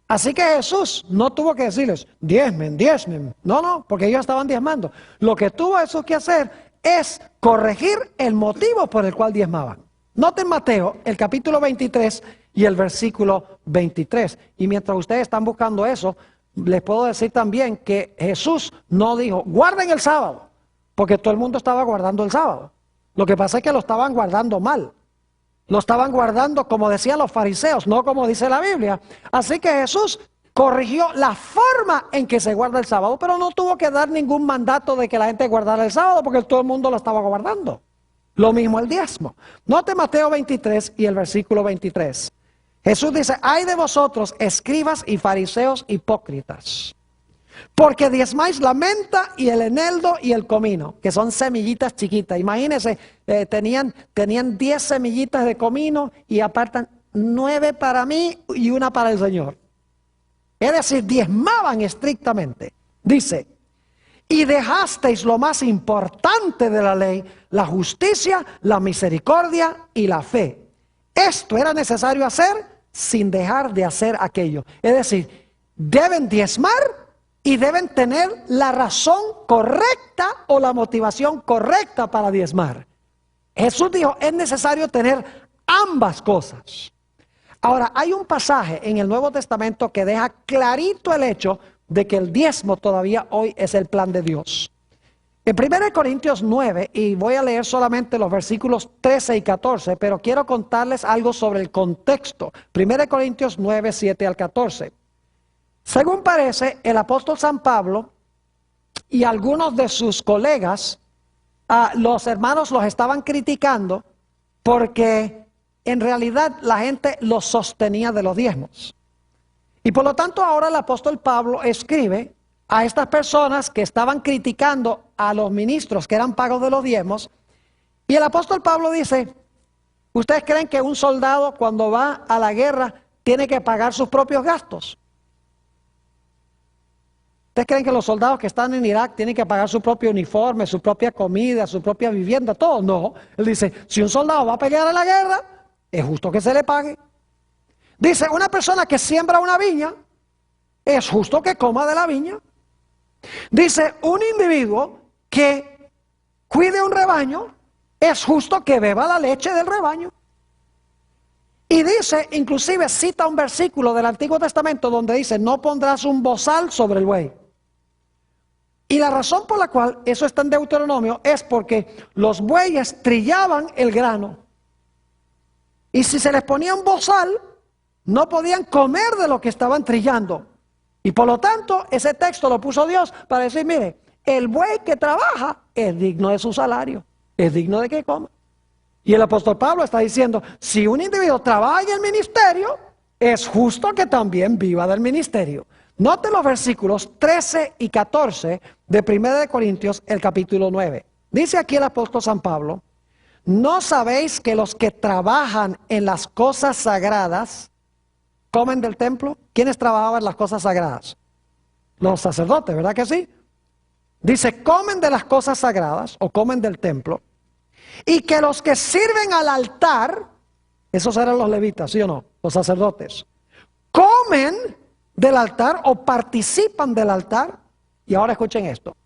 Speaker 1: Así que Jesús no tuvo que decirles, diezmen, diezmen. No, porque ellos estaban diezmando. Lo que tuvo Jesús que hacer es corregir el motivo por el cual diezmaban. Noten Mateo, el capítulo 23 y el versículo 23. Y mientras ustedes están buscando eso, les puedo decir también que Jesús no dijo, guarden el sábado, porque todo el mundo estaba guardando el sábado. Lo que pasa es que lo estaban guardando mal. Lo estaban guardando como decían los fariseos, no como dice la Biblia. Así que Jesús corrigió la forma en que se guarda el sábado, pero no tuvo que dar ningún mandato de que la gente guardara el sábado, porque todo el mundo lo estaba guardando. Lo mismo el diezmo. Note Mateo 23 y el versículo 23. Jesús dice, ay de vosotros, escribas y fariseos hipócritas, porque diezmáis la menta y el eneldo y el comino, que son semillitas chiquitas. Imagínense, tenían 10 semillitas de comino y apartan 9 para mí y 1 para el Señor. Es decir, diezmaban estrictamente. Dice, y dejasteis lo más importante de la ley, la justicia, la misericordia y la fe. Esto era necesario hacer sin dejar de hacer aquello. Es decir, deben diezmar y deben tener la razón correcta o la motivación correcta para diezmar. Jesús dijo, es necesario tener ambas cosas. Ahora, hay un pasaje en el Nuevo Testamento que deja clarito el hecho de que el diezmo todavía hoy es el plan de Dios. En 1 Corintios 9, y voy a leer solamente los versículos 13 y 14, pero quiero contarles algo sobre el contexto. 1 Corintios 9, 7 al 14. Según parece, el apóstol San Pablo y algunos de sus colegas, los hermanos los estaban criticando porque en realidad la gente los sostenía de los diezmos. Y por lo tanto ahora el apóstol Pablo escribe a estas personas que estaban criticando a los ministros que eran pagos de los diezmos. Y el apóstol Pablo dice, ¿ustedes creen que un soldado cuando va a la guerra tiene que pagar sus propios gastos? ¿Ustedes creen que los soldados que están en Irak tienen que pagar su propio uniforme, su propia comida, su propia vivienda, todo? No. Él dice, si un soldado va a pelear en la guerra, es justo que se le pague. Dice, una persona que siembra una viña, es justo que coma de la viña. Dice, un individuo que cuide un rebaño, es justo que beba la leche del rebaño. Y dice, inclusive cita un versículo del Antiguo Testamento donde dice, no pondrás un bozal sobre el buey. Y la razón por la cual eso está en Deuteronomio es porque los bueyes trillaban el grano. Y si se les ponía un bozal, no podían comer de lo que estaban trillando. Y por lo tanto, ese texto lo puso Dios para decir, mire, el buey que trabaja es digno de su salario, es digno de que coma. Y el apóstol Pablo está diciendo, si un individuo trabaja en el ministerio, es justo que también viva del ministerio. Note los versículos 13 y 14 de 1 Corintios, el capítulo 9. Dice aquí el apóstol San Pablo, ¿no sabéis que los que trabajan en las cosas sagradas comen del templo? ¿Quiénes trabajaban en las cosas sagradas? Los sacerdotes, ¿verdad que sí? Dice, comen de las cosas sagradas o comen del templo Y que los que sirven al altar, esos eran los levitas, ¿sí o no? Los sacerdotes, comen del altar o participan del altar. Y ahora escuchen esto.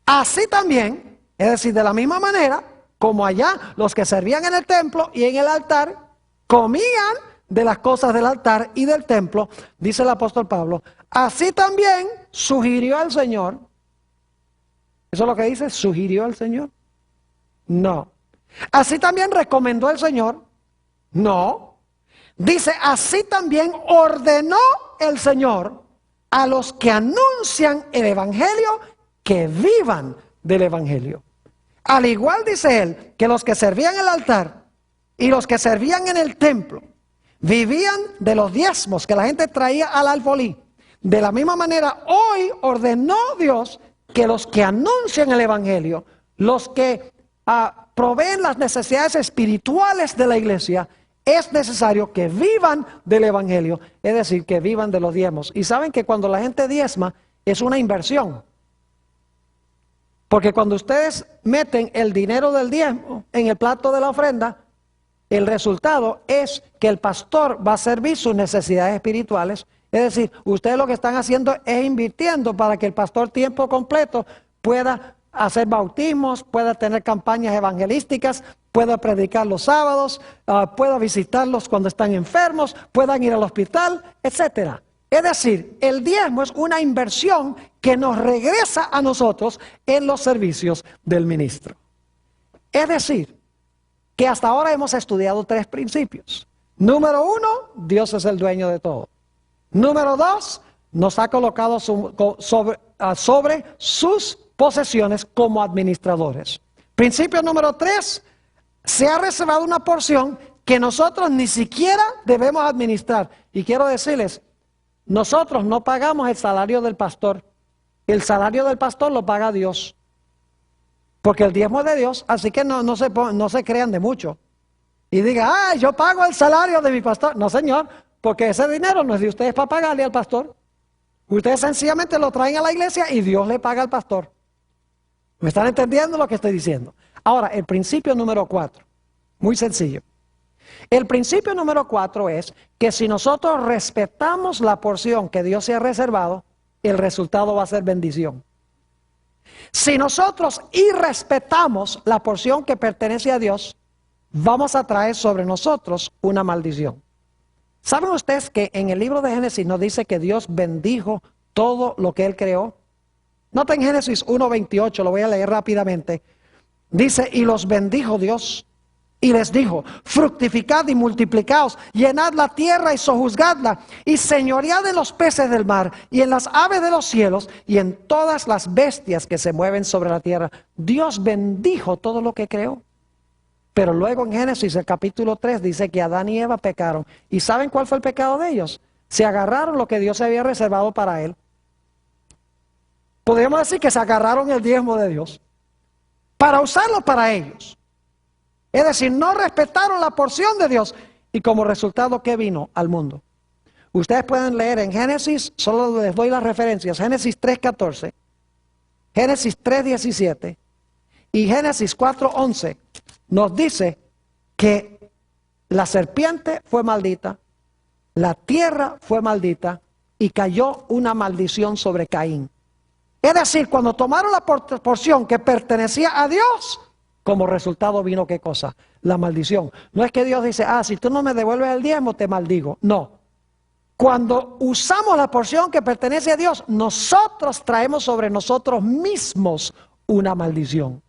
Speaker 1: Así también, es decir, de la misma manera, como allá los que servían en el templo y en el altar, comían de las cosas del altar y del templo, dice el apóstol Pablo, así también sugirió al Señor. ¿Eso es lo que dice? ¿Sugirió al Señor? No. ¿Así también recomendó el Señor? No. Dice, así también ordenó el Señor a los que anuncian el Evangelio que vivan del Evangelio. Al igual dice él, que los que servían el altar y los que servían en el templo vivían de los diezmos que la gente traía al alfolí. De la misma manera, hoy ordenó Dios que los que anuncian el Evangelio, los que proveen las necesidades espirituales de la iglesia, es necesario que vivan del Evangelio, es decir, que vivan de los diezmos. Y saben que cuando la gente diezma es una inversión. Porque cuando ustedes meten el dinero del diezmo en el plato de la ofrenda, el resultado es que el pastor va a servir sus necesidades espirituales. Es decir, ustedes lo que están haciendo es invirtiendo para que el pastor tiempo completo pueda hacer bautismos, pueda tener campañas evangelísticas, pueda predicar los sábados, pueda visitarlos cuando están enfermos, puedan ir al hospital, etcétera. Es decir, el diezmo es una inversión que nos regresa a nosotros en los servicios del ministro. Es decir, que hasta ahora hemos estudiado 3 principios. Número 1, Dios es el dueño de todo. Número 2, nos ha colocado sobre sus posesiones como administradores. Principio número 3, se ha reservado una porción que nosotros ni siquiera debemos administrar. Y quiero decirles, nosotros no pagamos el salario del pastor. El salario del pastor lo paga Dios. Porque el diezmo es de Dios, así que no se crean de mucho. Y diga, yo pago el salario de mi pastor. No, señor, porque ese dinero no es de ustedes para pagarle al pastor. Ustedes sencillamente lo traen a la iglesia y Dios le paga al pastor. ¿Me están entendiendo lo que estoy diciendo? Ahora, el principio número 4, muy sencillo. El principio número 4 es que si nosotros respetamos la porción que Dios se ha reservado, el resultado va a ser bendición. Si nosotros irrespetamos la porción que pertenece a Dios, vamos a traer sobre nosotros una maldición. ¿Saben ustedes que en el libro de Génesis nos dice que Dios bendijo todo lo que Él creó? Noten Génesis 1:28, lo voy a leer rápidamente. Dice, y los bendijo Dios, y les dijo, fructificad y multiplicaos, llenad la tierra y sojuzgadla, y señoread en los peces del mar, y en las aves de los cielos, y en todas las bestias que se mueven sobre la tierra. Dios bendijo todo lo que creó. Pero luego en Génesis, el capítulo 3, dice que Adán y Eva pecaron. ¿Y saben cuál fue el pecado de ellos? Se agarraron lo que Dios había reservado para él. Podríamos decir que se agarraron el diezmo de Dios para usarlo para ellos. Es decir, no respetaron la porción de Dios. Y como resultado, ¿qué vino al mundo? Ustedes pueden leer en Génesis, solo les doy las referencias, Génesis 3:14, Génesis 3:17 y Génesis 4:11. Nos dice que la serpiente fue maldita, la tierra fue maldita y cayó una maldición sobre Caín. Es decir, cuando tomaron la porción que pertenecía a Dios, como resultado vino ¿qué cosa? La maldición. No es que Dios dice, si tú no me devuelves el diezmo, te maldigo. No. Cuando usamos la porción que pertenece a Dios, nosotros traemos sobre nosotros mismos una maldición.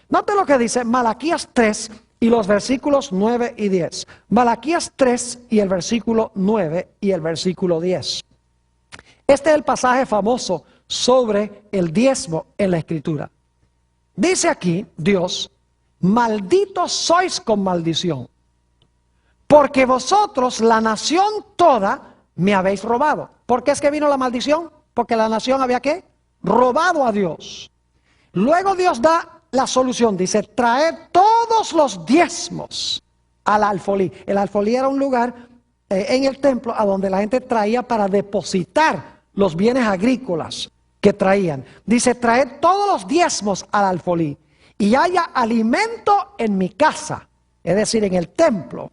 Speaker 1: Note lo que dice Malaquías 3 y los versículos 9 y 10. Malaquías 3 y el versículo 9 y el versículo 10. Este es el pasaje famoso sobre el diezmo en la Escritura. Dice aquí Dios, malditos sois con maldición, porque vosotros, la nación toda, me habéis robado. ¿Por qué es que vino la maldición? Porque la nación había ¿qué? Robado a Dios. Luego Dios da la solución, dice, traed todos los diezmos al alfolí. El alfolí era un lugar en el templo a donde la gente traía para depositar los bienes agrícolas que traían. Dice, traed todos los diezmos al alfolí y haya alimento en mi casa, es decir, en el templo,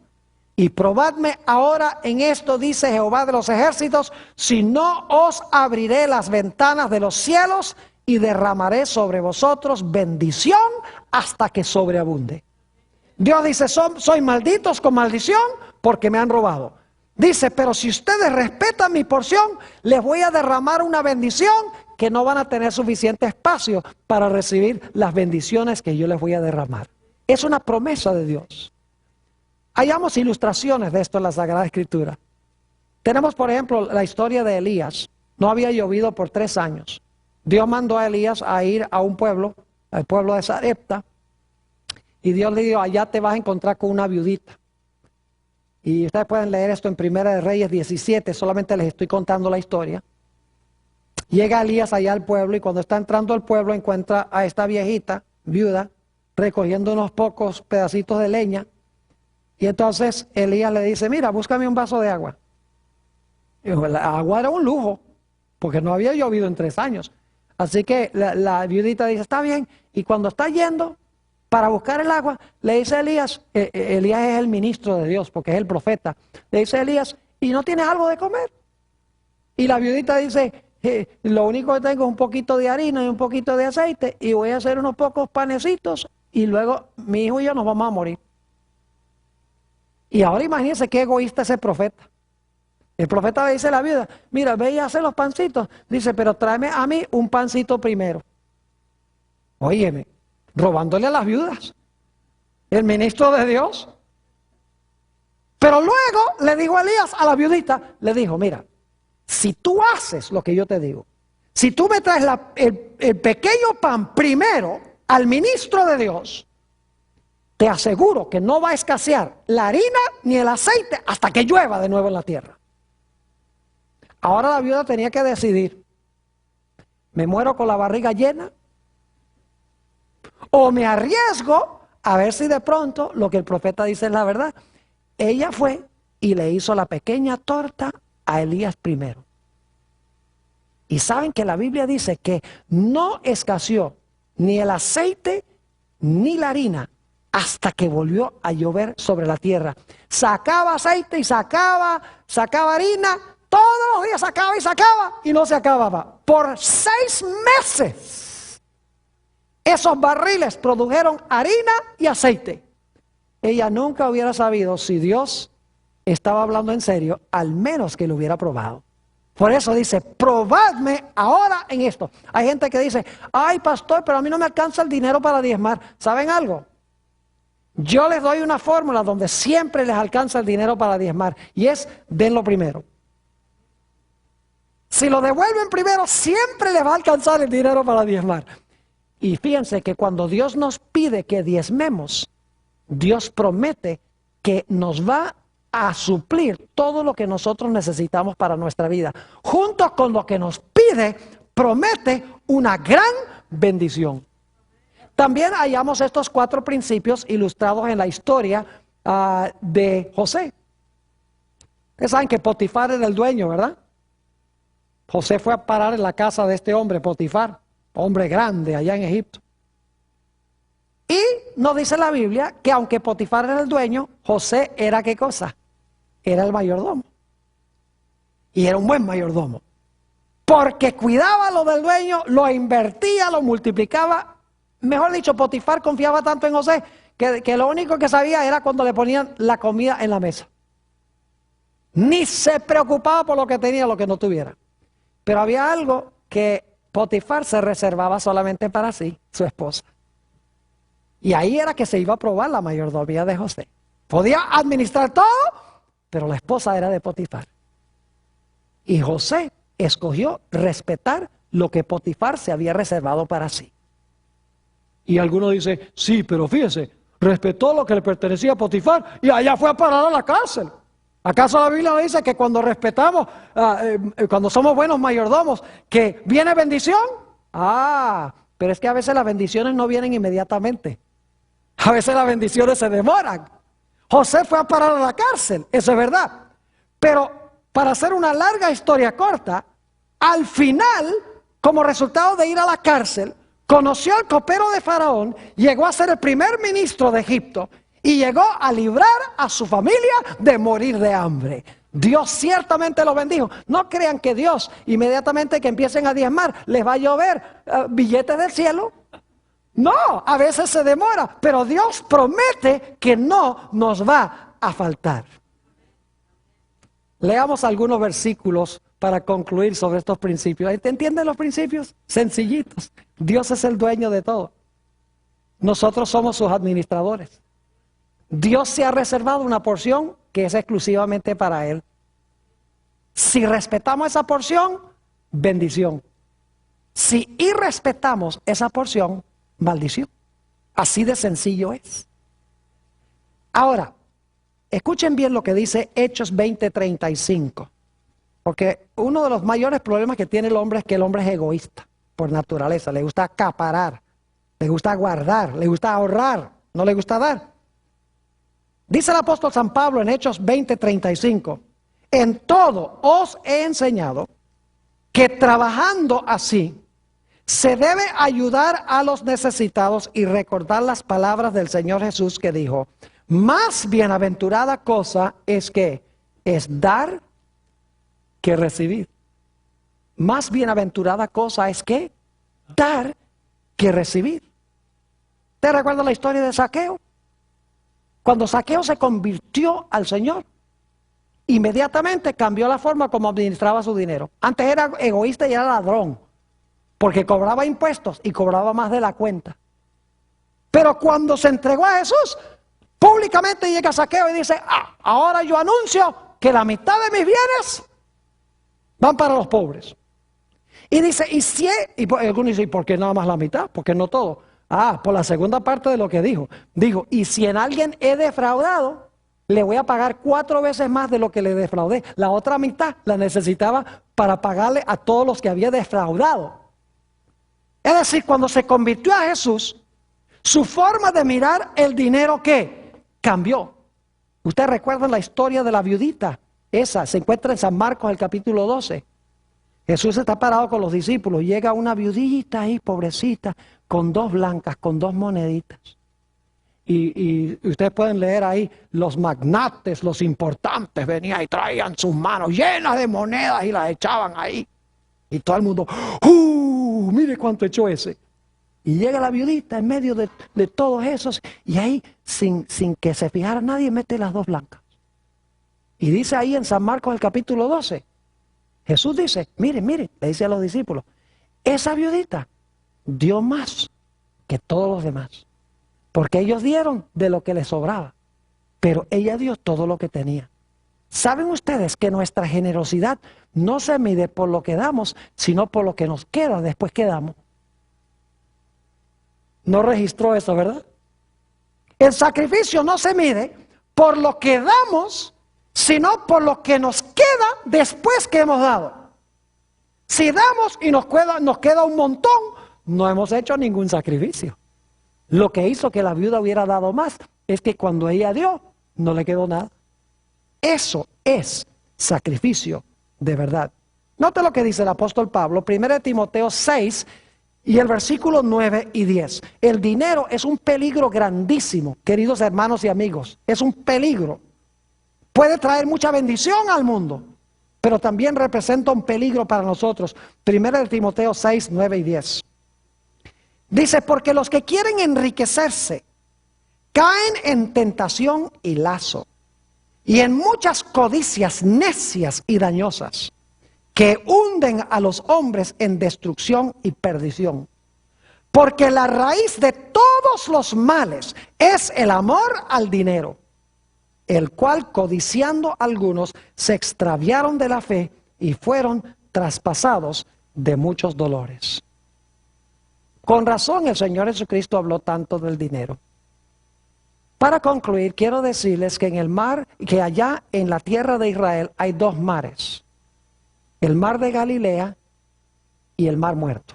Speaker 1: y probadme ahora en esto, dice Jehová de los ejércitos, si no os abriré las ventanas de los cielos y derramaré sobre vosotros bendición hasta que sobreabunde. Dios dice, soy malditos con maldición porque me han robado. Dice, pero si ustedes respetan mi porción, les voy a derramar una bendición que no van a tener suficiente espacio para recibir las bendiciones que yo les voy a derramar. Es una promesa de Dios. Hallamos ilustraciones de esto en la Sagrada Escritura. Tenemos, por ejemplo, la historia de Elías. No había llovido por 3 años. Dios mandó a Elías a ir a un pueblo, al pueblo de Sarepta, y Dios le dijo, allá te vas a encontrar con una viudita. Y ustedes pueden leer esto en Primera de Reyes 17, solamente les estoy contando la historia. Llega Elías allá al pueblo y cuando está entrando al pueblo encuentra a esta viejita, viuda, recogiendo unos pocos pedacitos de leña. Y entonces Elías le dice, mira, búscame un vaso de agua. Y el agua era un lujo, porque no había llovido en 3 años. Así que la viudita dice, está bien. Y cuando está yendo para buscar el agua, le dice a Elías, Elías es el ministro de Dios, porque es el profeta. Le dice a Elías, ¿y no tienes algo de comer? Y la viudita dice, lo único que tengo es un poquito de harina y un poquito de aceite, y voy a hacer unos pocos panecitos, y luego mi hijo y yo nos vamos a morir. Y ahora imagínense qué egoísta ese profeta. El profeta le dice a la viuda, mira, ve y hace los pancitos. Dice, pero tráeme a mí un pancito primero. Óyeme, robándole a las viudas. El ministro de Dios. Pero luego le dijo a Elías, a la viudita, le dijo, mira, si tú haces lo que yo te digo, si tú me traes el pequeño pan primero al ministro de Dios, te aseguro que no va a escasear la harina ni el aceite hasta que llueva de nuevo en la tierra. Ahora la viuda tenía que decidir, ¿me muero con la barriga llena? ¿O me arriesgo a ver si de pronto lo que el profeta dice es la verdad? Ella fue y le hizo la pequeña torta a Elías primero. Y saben que la Biblia dice que no escaseó ni el aceite ni la harina hasta que volvió a llover sobre la tierra. Sacaba aceite y sacaba harina, todos los días sacaba y no se acababa. Por 6 meses, esos barriles produjeron harina y aceite. Ella nunca hubiera sabido si Dios estaba hablando en serio, al menos que lo hubiera probado. Por eso dice, probadme ahora en esto. Hay gente que dice, ay pastor, pero a mí no me alcanza el dinero para diezmar. ¿Saben algo? Yo les doy una fórmula donde siempre les alcanza el dinero para diezmar. Y es, denlo primero. Si lo devuelven primero, siempre les va a alcanzar el dinero para diezmar. Y fíjense que cuando Dios nos pide que diezmemos, Dios promete que nos va a suplir todo lo que nosotros necesitamos para nuestra vida. Junto con lo que nos pide, promete una gran bendición. También hallamos estos 4 principios ilustrados en la historia de José. Ustedes saben que Potifar era el dueño, ¿verdad? José fue a parar en la casa de este hombre, Potifar, hombre grande allá en Egipto. Y nos dice la Biblia que aunque Potifar era el dueño, José era ¿qué cosa? Era el mayordomo. Y era un buen mayordomo. Porque cuidaba lo del dueño, lo invertía, lo multiplicaba. Mejor dicho, Potifar confiaba tanto en José que lo único que sabía era cuando le ponían la comida en la mesa. Ni se preocupaba por lo que tenía o lo que no tuviera. Pero había algo que Potifar se reservaba solamente para sí, su esposa. Y ahí era que se iba a probar la mayordomía de José. Podía administrar todo, pero la esposa era de Potifar. Y José escogió respetar lo que Potifar se había reservado para sí. Y alguno dice, sí, pero fíjese, respetó lo que le pertenecía a Potifar y allá fue a parar a la cárcel. ¿Acaso la Biblia dice que cuando respetamos, cuando somos buenos mayordomos, que viene bendición? Pero es que a veces las bendiciones no vienen inmediatamente. A veces las bendiciones se demoran. José fue a parar a la cárcel, eso es verdad. Pero para hacer una larga historia corta, al final, como resultado de ir a la cárcel, conoció al copero de Faraón, llegó a ser el primer ministro de Egipto y llegó a librar a su familia de morir de hambre. Dios ciertamente lo bendijo. No crean que Dios inmediatamente que empiecen a diezmar les va a llover billetes del cielo. No, a veces se demora, pero Dios promete que no nos va a faltar. Leamos algunos versículos para concluir sobre estos principios. ¿Te entienden los principios? Sencillitos. Dios es el dueño de todo. Nosotros somos sus administradores. Dios se ha reservado una porción que es exclusivamente para Él. Si respetamos esa porción, bendición. Si irrespetamos esa porción, maldición. Así de sencillo es. Ahora, escuchen bien lo que dice Hechos 20:35. Porque uno de los mayores problemas que tiene el hombre es que el hombre es egoísta por naturaleza. Le gusta acaparar, le gusta guardar, le gusta ahorrar, no le gusta dar. Dice el apóstol San Pablo en Hechos 20:35, en todo os he enseñado que trabajando así se debe ayudar a los necesitados y recordar las palabras del Señor Jesús que dijo, más bienaventurada cosa es que es dar que recibir. Más bienaventurada cosa es que dar que recibir. ¿Te recuerda la historia de Zaqueo? Cuando Zaqueo se convirtió al Señor, inmediatamente cambió la forma como administraba su dinero. Antes era egoísta y era ladrón, porque cobraba impuestos y cobraba más de la cuenta. Pero cuando se entregó a Jesús, públicamente llega Zaqueo y dice, ahora yo anuncio que la mitad de mis bienes van para los pobres. Y dice, y algunos dicen, ¿por qué nada más la mitad? ¿Por qué no todo? Por la segunda parte de lo que dijo. Dijo, y si en alguien he defraudado, le voy a pagar 4 veces más de lo que le defraudé. La otra mitad la necesitaba para pagarle a todos los que había defraudado. Es decir, cuando se convirtió a Jesús, su forma de mirar el dinero, ¿qué? Cambió. Ustedes recuerdan la historia de la viudita. Esa se encuentra en San Marcos, el capítulo 12. Jesús está parado con los discípulos. Llega una viudita ahí, pobrecita, con 2 blancas, con 2 moneditas. Y ustedes pueden leer ahí, los magnates, los importantes, venían y traían sus manos llenas de monedas y las echaban ahí. Y todo el mundo, mire cuánto echó ese. Y llega la viudita en medio de todos esos, y ahí, sin que se fijara nadie, mete las 2 blancas. Y dice ahí en San Marcos, el capítulo 12, Jesús dice, miren, le dice a los discípulos, esa viudita dio más que todos los demás, porque ellos dieron de lo que les sobraba, pero ella dio todo lo que tenía. ¿Saben ustedes que nuestra generosidad no se mide por lo que damos, sino por lo que nos queda después que damos? No registró eso, ¿verdad? El sacrificio no se mide por lo que damos, sino por lo que nos queda después que hemos dado. Si damos y nos queda un montón, no hemos hecho ningún sacrificio. Lo que hizo que la viuda hubiera dado más es que cuando ella dio, no le quedó nada. Eso es sacrificio de verdad. Note lo que dice el apóstol Pablo, 1 Timoteo 6 y el versículo 9 y 10. El dinero es un peligro grandísimo, queridos hermanos y amigos. Es un peligro. Puede traer mucha bendición al mundo, pero también representa un peligro para nosotros. 1 Timoteo 6, 9 y 10. Dice, porque los que quieren enriquecerse caen en tentación y lazo, y en muchas codicias necias y dañosas, que hunden a los hombres en destrucción y perdición. Porque la raíz de todos los males es el amor al dinero, el cual codiciando algunos se extraviaron de la fe y fueron traspasados de muchos dolores. Con razón el Señor Jesucristo habló tanto del dinero. Para concluir, quiero decirles que en el mar, que allá en la tierra de Israel hay 2 mares. El mar de Galilea y el mar muerto.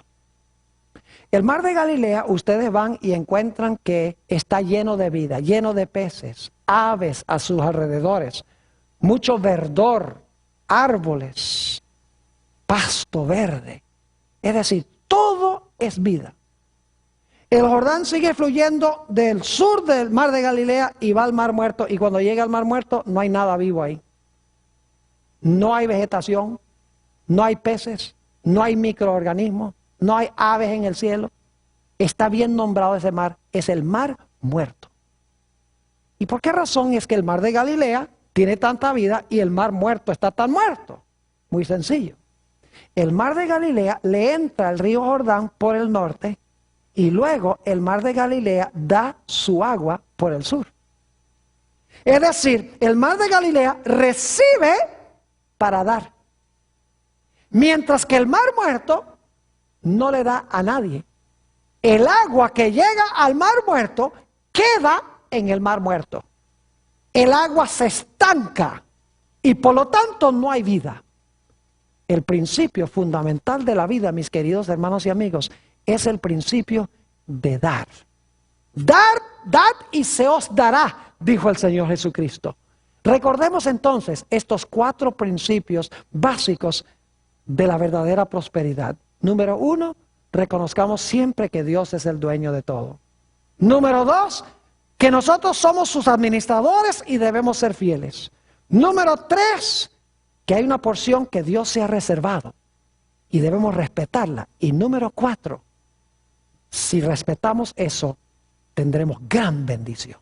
Speaker 1: El mar de Galilea, ustedes van y encuentran que está lleno de vida, lleno de peces, aves a sus alrededores, mucho verdor, árboles, pasto verde. Es decir, todo es vida. El Jordán sigue fluyendo del sur del mar de Galilea y va al mar muerto. Y cuando llega al mar muerto no hay nada vivo ahí. No hay vegetación, no hay peces, no hay microorganismos, no hay aves en el cielo. Está bien nombrado ese mar, es el mar muerto. ¿Y por qué razón es que el mar de Galilea tiene tanta vida y el mar muerto está tan muerto? Muy sencillo. El mar de Galilea le entra al río Jordán por el norte y luego el mar de Galilea da su agua por el sur. Es decir, el mar de Galilea recibe para dar. Mientras que el mar muerto no le da a nadie. El agua que llega al mar muerto queda en el mar muerto. El agua se estanca y por lo tanto no hay vida. El principio fundamental de la vida, mis queridos hermanos y amigos, es el principio de dar. Dar, dad y se os dará, dijo el Señor Jesucristo. Recordemos entonces estos 4 principios básicos de la verdadera prosperidad. Número 1, reconozcamos siempre que Dios es el dueño de todo. Número 2, que nosotros somos sus administradores y debemos ser fieles. Número 3, que hay una porción que Dios se ha reservado y debemos respetarla. Y número 4, si respetamos eso, tendremos gran bendición.